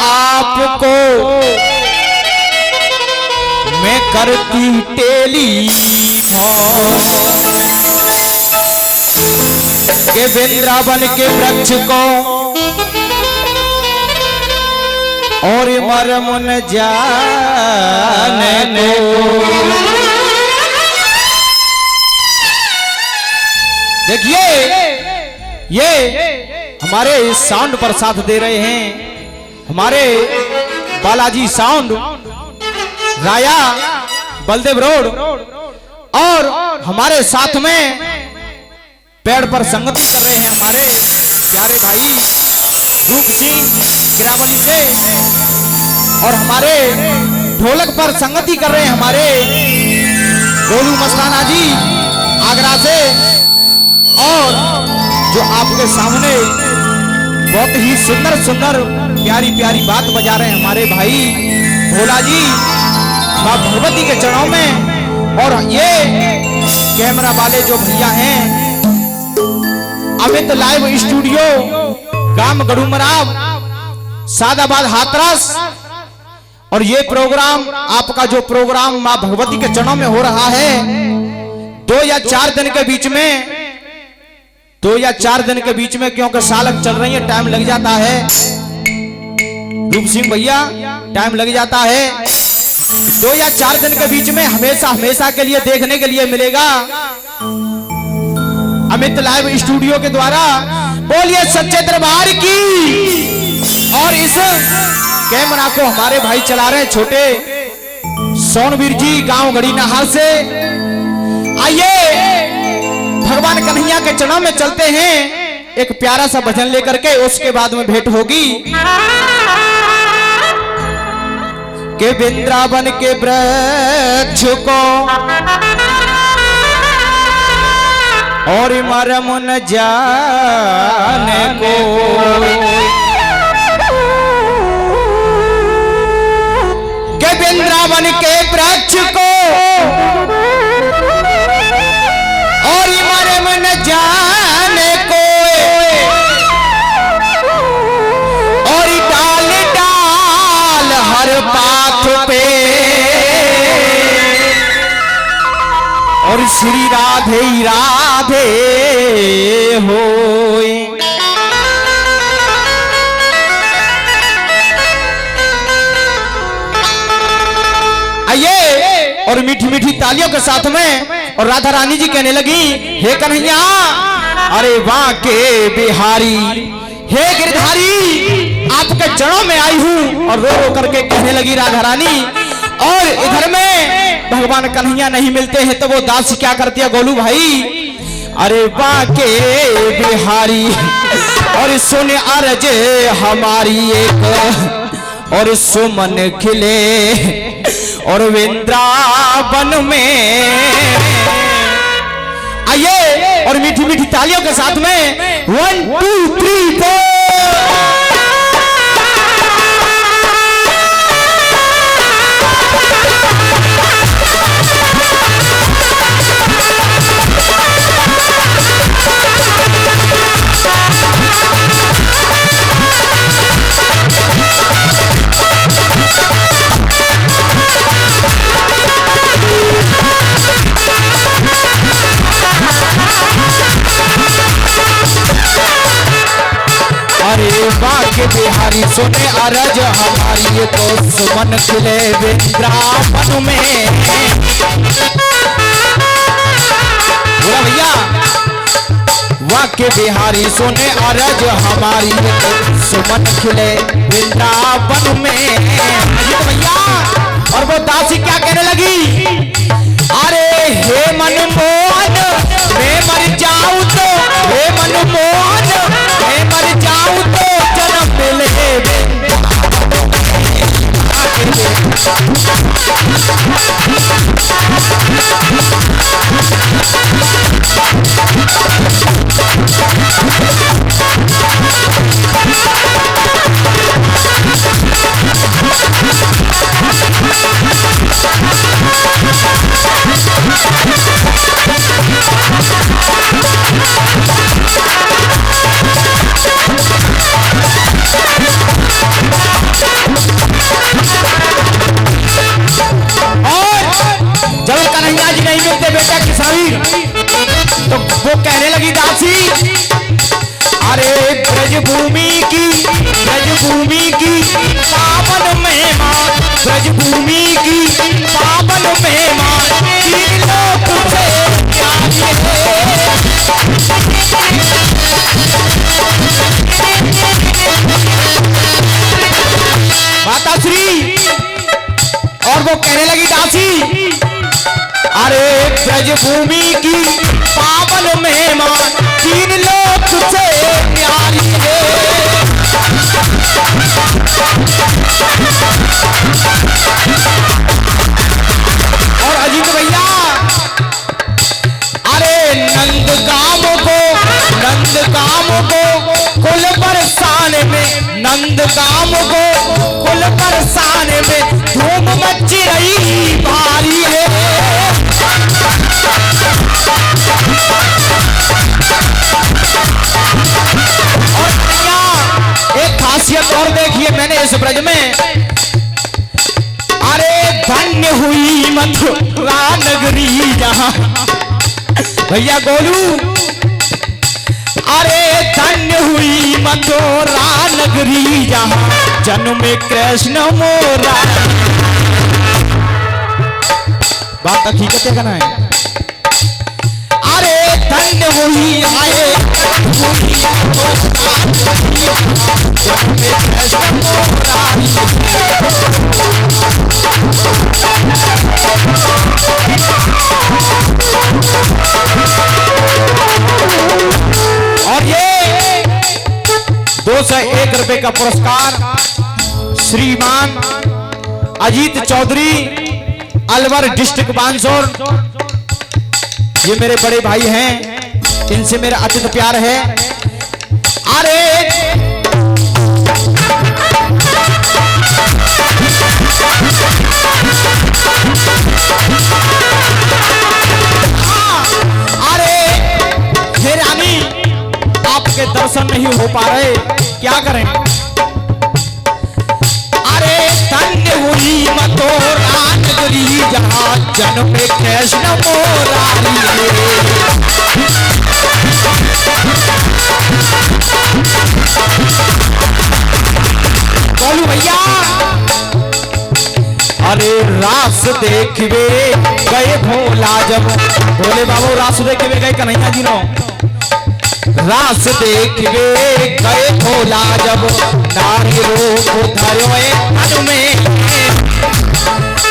आपको मैं करती टेलीफोन के वृंदावन के वृक्ष को और मरम न जाने को। देखिए ये हमारे इस साउंड पर साथ दे रहे हैं हमारे बालाजी साउंड, राया, बलदेव रोड, और हमारे साथ में पेड़ पर संगति कर रहे हैं हमारे प्यारे भाई रूप सिंह गिरावली से, और हमारे ढोलक पर संगति कर रहे हैं हमारे गोलू मस्ताना जी आगरा से, और जो आपके सामने बहुत ही सुंदर सुंदर प्यारी प्यारी बात बजा रहे हैं हमारे भाई भोला जी मां भगवती के चरणों में। और ये कैमरा वाले जो भैया हैं अमित लाइव स्टूडियो गांव गड़ूमराव सादाबाद हाथरस, और ये प्रोग्राम आपका जो प्रोग्राम मां भगवती के चरणों में हो रहा है 2 या 4 दिन के बीच में, 2 या 4 दिन के बीच में, क्योंकि सालक चल रही है टाइम लग जाता है रूप सिंह भैया, टाइम लग जाता है। 2 या 4 दिन के बीच में हमेशा हमेशा के लिए देखने के लिए मिलेगा अमित लाइव स्टूडियो के द्वारा। बोलिए सच्चे दरबार की। और इस कैमरा को हमारे भाई चला रहे हैं छोटे सोनवीर जी गांव गड़ी नहार से। आइए भगवान कन्हैया के चरणों में चलते हैं, एक प्यारा सा भजन लेकर के, उसके बाद में भेंट होगी। के वृंदावन के वृक्ष को और मरम न जाने को, के वृंदावन के वृक्ष को और मरम न जाने को, और डाल डाल हर पात पे और श्री राधे राधे होए। आइए और मीठी मीठी तालियों के साथ में, और राधा रानी जी कहने लगी हे कन्हैया, अरे वाह के बिहारी, हे गिरधारी, आपके चरणों में आई हूं। और रो रो करके कहने लगी राधा रानी। और इधर में भगवान कन्हैया नहीं मिलते हैं तो वो दासी क्या करती है गोलू भाई, अरे बाके बिहारी और सुन अर्ज हमारी एक, और सुमन खिले और वृंदावन में। आइए और मीठी मीठी तालियों के साथ में 1 2 3 4। अरे बाके बिहारी सुने अरज हमारी, तो सुमन खिले वृंदावन में। बोला भैया वाके बिहारी सुने अरज हमारी, तो सुमन खिले वृंदावन में। भैया और वो दासी क्या कहने लगी, अरे हे मनमोहन मैं मर जाऊं तो, हे मनमोहन मैं मर जाऊं तो जन्म मिले बांसुरी और वो कहने लगी दासी, अरे ब्रजभूमि की पावन महिमा तीन लोक से न्यारी है। और अजीत भैया, अरे नंद काम को कुल बरसाने में, नंद काम को कुल बरसाने में धूम मच रही भारी है। और एक खासियत और देखिए मैंने इस ब्रज में, अरे धन्य हुई मथुरा नगरी जहां, भैया गोलू, अरे धन्य हुई मथुरा नगरी जहां जन्मे कृष्ण मोरा। बात हकीकत है, कहना है, अरे धन्य हुई आए जन्मे कृष्ण मोरा। और ये 201 रुपए का पुरस्कार श्रीमान अजीत चौधरी, अलवर डिस्ट्रिक्ट बांसुर। ये मेरे बड़े भाई हैं, इनसे मेरा अतिथ प्यार है। अरे आपके दर्शन नहीं हो पा रहे, क्या करें? अरे धन्य हुई मथुरा नगरी जहां जन्मे कृष्ण मुरारी। बोलू भैया, अरे रास देखवे गए भोला जब, भोले बाबू रास देखवे गए कन्हैया जी नो, रास देखवे गए भोला जब नारी रूप धरो तन में।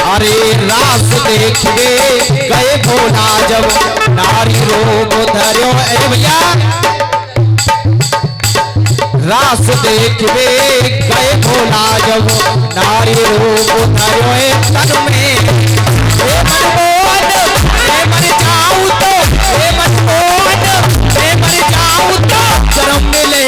अरे रास देखवे गए भोला जब नारी रूप धरो, अरे भैया रास देखवे गए भोला जब नारी रूप धरो तन में। हे मनमोहन हे मर जाऊं तो, हे मनमोहन हे मर जाऊं तो शर्म मिले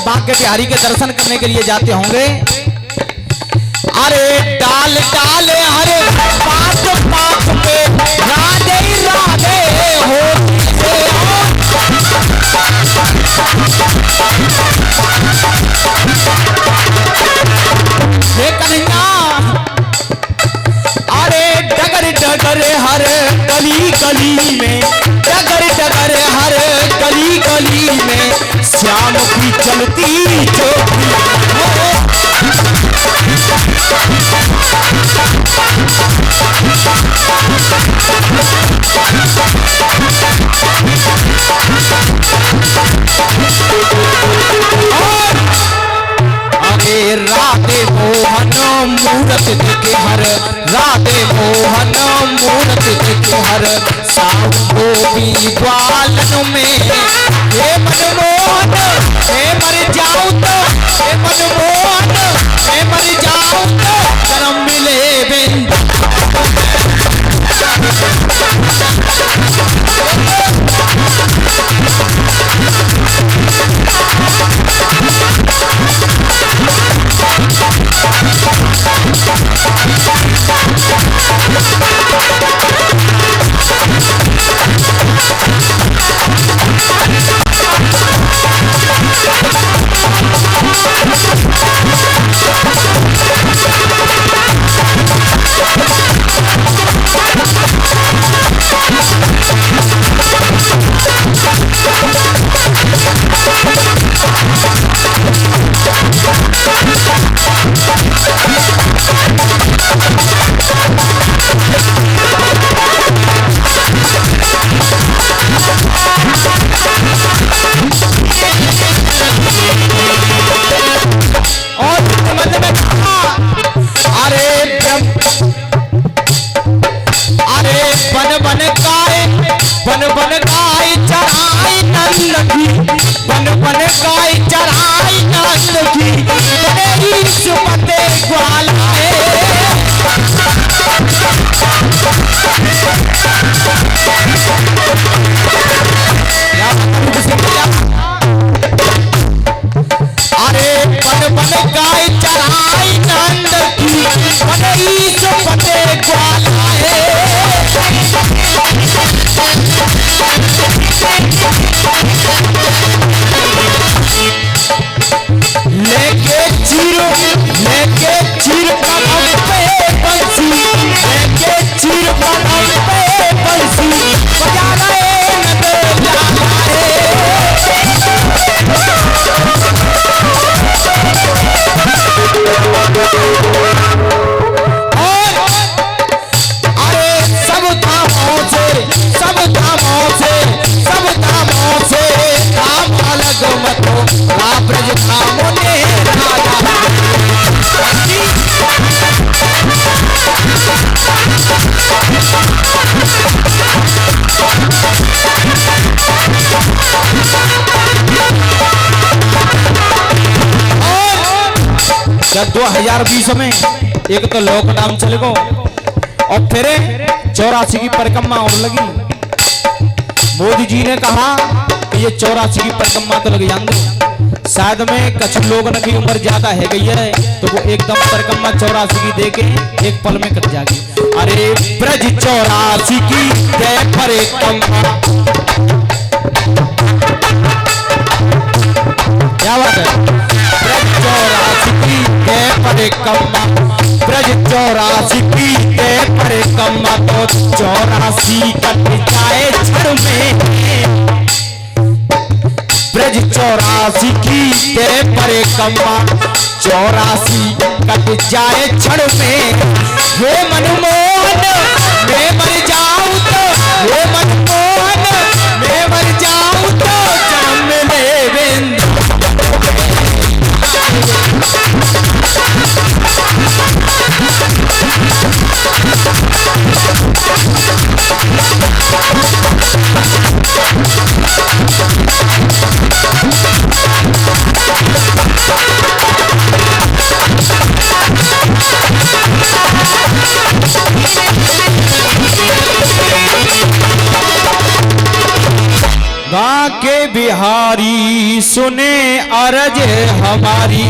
बांके बिहारी के दर्शन करने के लिए जाते होंगे। अरे डाल डाल हरे पात पात पे राधे राधे हो कन्हैया। अरे डगर डगर हर गली गली में, डगर डगर हर खुलती चोखी राधे मोहन मूरत देखे हर राधे मोहन मूरत देखे हर साहू बालन में हे मनमोहन हे मर जाऊं तो हे मनमोहन हे मर जाऊं तो जन्म मिले बिंद बन बन गाय चढ़ाई नंद की बन बन गाय चढ़ाई नंद की तेरी सुपते ग्वाल अरे बन बन गाय चढ़ाई नंद की तेरी सुपते ग्वाल लेके चीर कदम पे बंसी लेके चीर कदम पे बंसी बजा रहे नद अरे सब कामों से काम अलग मतो ब्रज धामों ने जब 2020 में एक तो लॉकडाउन चल गो और फिर 84 की परिक्रमा और लगी। मोदी जी ने कहा कि ये 84 की परिक्रमा तो लग जाएंगे, शायद में कुछ लोगों की उम्र ज्यादा है गई है तो वो एकदम परिक्रमा 84 की देके एक पल में कट जाएगी। अरे ब्रज 84 की जय परिक्रमा, क्या बात है। ब्रज 84 की जय परिक्रमा, ब्रज 84 की जय परिक्रमा तो 84 कट जाए क्षण में। ब्रज 84 की जय परिक्रमा 84 कट जाए क्षण में। हे मनमोहन मैं मर जाऊं तो हे मनमोहन मैं मर जाऊं तो जन्म ले बिंद गा के बिहारी सुने अरज हमारी।